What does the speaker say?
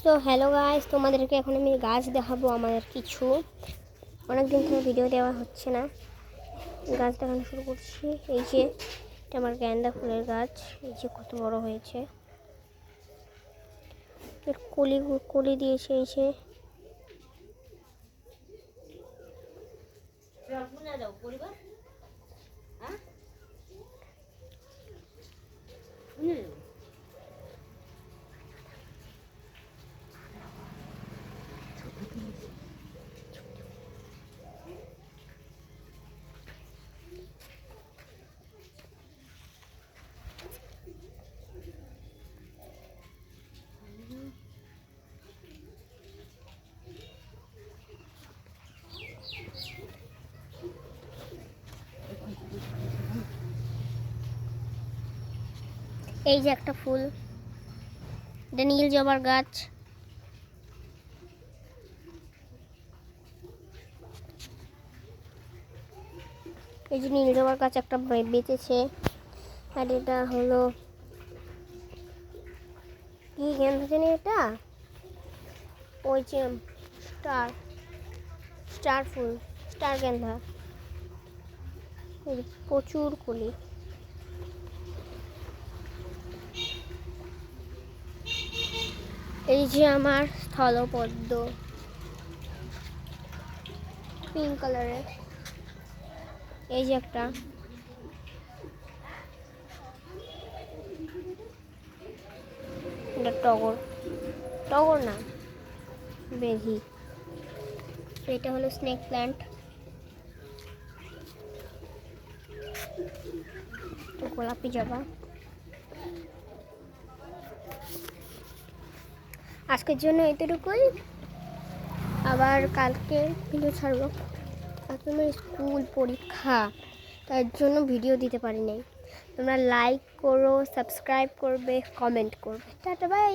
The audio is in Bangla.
তো হ্যালো গাইস, তোমাদেরকে এখন আমি গাছ দেখাবো। আমাদের কিছু অনেকদিন থেকে ভিডিও দেওয়া হচ্ছে না, গাছ দেখানো শুরু করছি। এই যে এটা আমার গ্যান্দা ফুলের গাছ, এই যে কত বড় হয়েছে। এর কলি কলি দিয়েছে। এই যে এই যে একটা ফুল, এটা নীল জবার গাছ। এই যে নীল জবার গাছ একটা বেঁচেছে। আর এটা হলো কি গেন্দা জানি, এটা ওই যে স্টার ফুল, স্টার গেন্দা। প্রচুর কলি। এই যে আমার স্থলপদ্ম, পিঙ্ক কালারের। এই যে একটা, এটা টগর, টগর না বেধি। এটা হলো স্নেক প্ল্যান্ট, গোলাপি জবা। আজকের জন্য এতটুকুই, আবার কালকে ভিডিও ছাড়বো। আজকে আমার স্কুল পরীক্ষা, তার জন্য ভিডিও দিতে পারি নাই। তোমরা লাইক করো, সাবস্ক্রাইব করবে, কমেন্ট করবে। Tata bye.